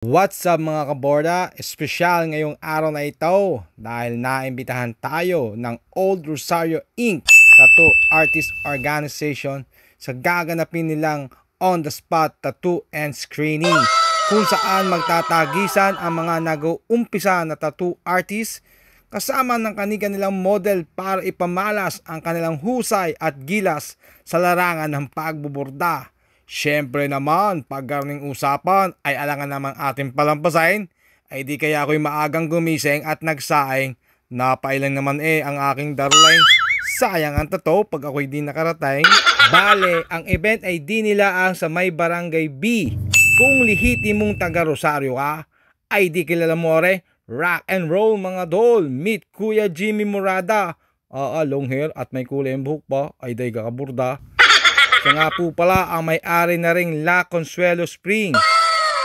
What's up mga kaborda? Espesyal ngayong araw na ito dahil naimbitahan tayo ng Old Rosario Inc. Tattoo Artist Organization sa gaganapin nilang on-the-spot tattoo and screening kung saan magtatagisan ang mga nag-uumpisa na tattoo artist kasama ng kanilang model para ipamalas ang kanilang husay at gilas sa larangan ng pagbuborda. Siyempre naman, pag garning usapan ay alangan namang ating palampasain, ay di kaya ako'y maagang gumising at nagsaing. Napailang naman ang aking darling. Sayang ang tato pag ako'y di nakarating. Bale, ang event ay di nilaang sa may barangay B. Kung lihiti mong taga Rosario ka, ay di kilala mo rock and roll mga dol. Meet Kuya Jimmy Morada. Long hair at may kulay ang buhok pa, ay day kakaburda. Siya nga po pala ang may-ari na ring La Consuelo Spring.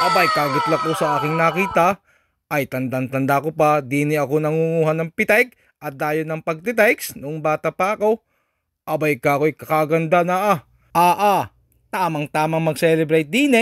Abay, kagitlak ko sa aking nakita. Ay, tandang-tanda ko pa, dini ako nangunguha ng pitek at dayo ng pagtitext nung bata pa ako. Abay, kako'y kakaganda na tamang-tamang mag-celebrate din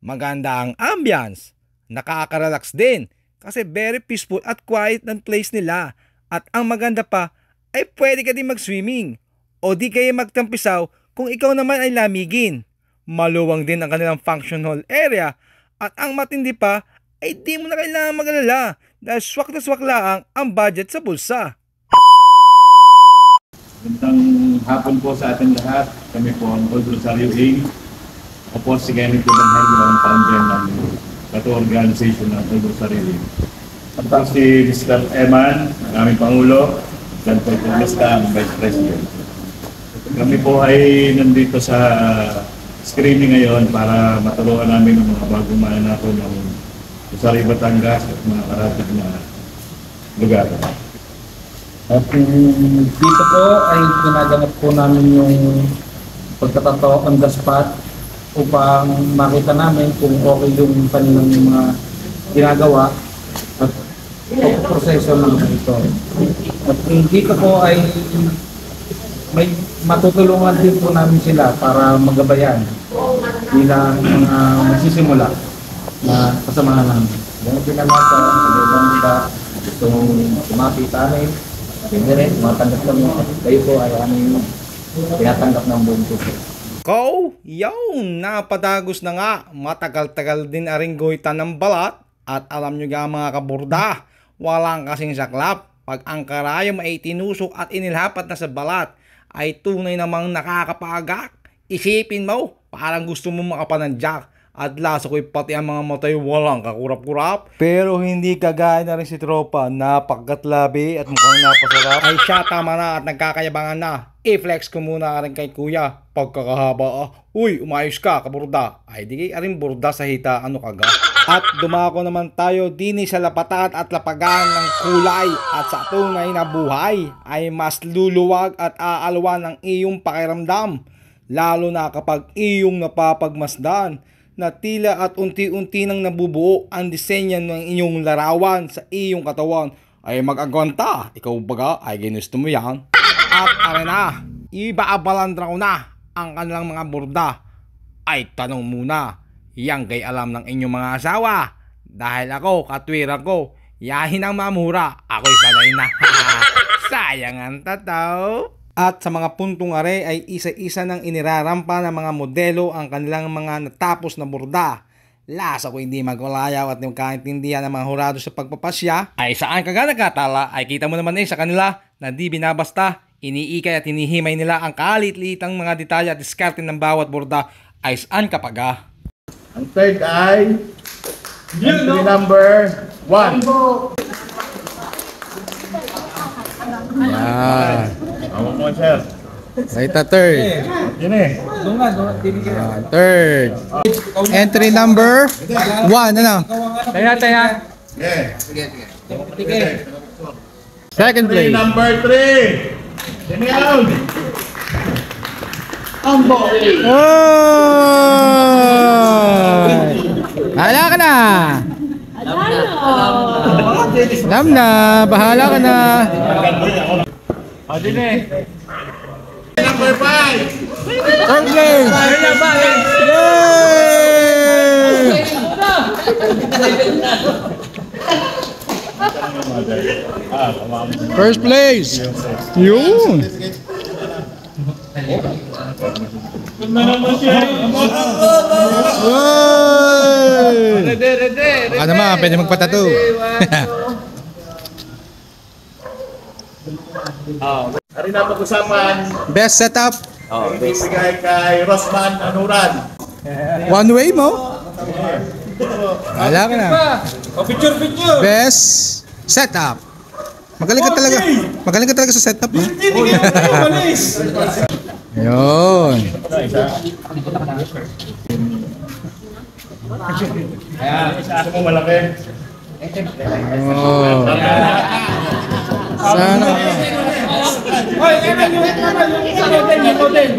Maganda ang ambience. Nakaka-relax din kasi very peaceful at quiet ng place nila. At ang maganda pa, ay pwede ka din mag-swimming. O di kayo magtampisaw kung ikaw naman ay lamigin. Maluwang din ang kanilang function hall area. At ang matindi pa, ay di mo na kailangan mag-alala dahil swak na swak lang ang budget sa bulsa. Magandang hapon po sa ating lahat. Kami po ang Old Rosario Inc. Ako po si Kenneth Ibanhel, ang founder ng tattoo organization ng Old Rosario Inc. At po si Mr. Eman, ang aming Pangulo, dan po si Mr. Vice President. Kami po ay nandito sa screening ngayon para matulungan namin ang mga bagong mananako ng Rosario, Batangas at mga karatig na lugar. At dito po ay ginaganap po namin yung pagkatato on the spot upang makita namin kung okay yung kanilang mga ginagawa at proseso ng ito. At dito po ay may matutulungan din po namin sila para magabayan bilang mga magsisimula na kasamahan namin. Yung pinamasa, ang nila itong kumapit namin, hindi rin, matanggap kami. Kayo po ay aming tinatanggap ng buong puso. Napatagos na nga. Matagal-tagal din aring guhitan ng balat. At alam nyo nga mga kaburda, walang kasing saklap. Pag ang karayom ay tinusok at inilhapat na sa balat, ay tunay namang nakakapagak. Isipin mo, parang gusto mo makapanadyak. At lasa ko'y pati ang mga matay walang kakurap-kurap. Pero hindi kagaya na rin si tropa, napakatlabi at mukhang napasarap. Ay siya, tama na at nagkakayabangan na. I-flex ko muna rin kay kuya. Pagkakahaba uy, umayos ka kaburda. Ay di kay aring burda sa hita, ano kaga. At dumako naman tayo dini sa lapatan at lapagan ng kulay. At sa tunay na buhay ay mas luluwag at aalwan ang iyong pakiramdam. Lalo na kapag iyong napapagmasdan na tila at unti-unti nang nabubuo ang disenyo ng inyong larawan sa iyong katawan, ay mag-agwanta. Ikaw baga ay ginusto mo yan. At arena, ibaabalandra ko na ang kanilang mga burda. Ay tanong muna, yang kay alam ng inyong mga asawa? Dahil ako, katwiran ko, yahin ang mamura, ako'y sanay na. Sayang ang tataw. At sa mga puntong are ay isa-isa nang inirarampa ng mga modelo ang kanilang mga natapos na burda. Lasa ko hindi magwalayaw at yung kaintindihan ng mga hurado sa pagpapasya. Ay saan ka nga nagkatala ay kita mo naman sa kanila na di binabasta. Iniikay at hinihimay nila ang kalit-litang mga detalye at diskarte ng bawat burda. Ay saan ka paga? Ang third ay entry number 1. Yan. Awak mo, sir. Right na third. Yun Third. Entry number 1. Ano? Taya. Sige. Second Entry place. number 3. Sino yan? Ambo. Bahala ka na. Alam na. Bahala ka na. Number 5. Third place. Yay! First place. Yun. Oy! Ready. Baka naman, pwede magpatato. Hari na pag-usapan, Best setup. ibigay kay Rosman Anuran. One way mo. Wala ka na. Picture. Best setup. Magaling ka talaga. Magaling ka talaga sa setup. No? Ayun. Gusto mo malaki? Oh. Sana. Hoy, kanan yung model.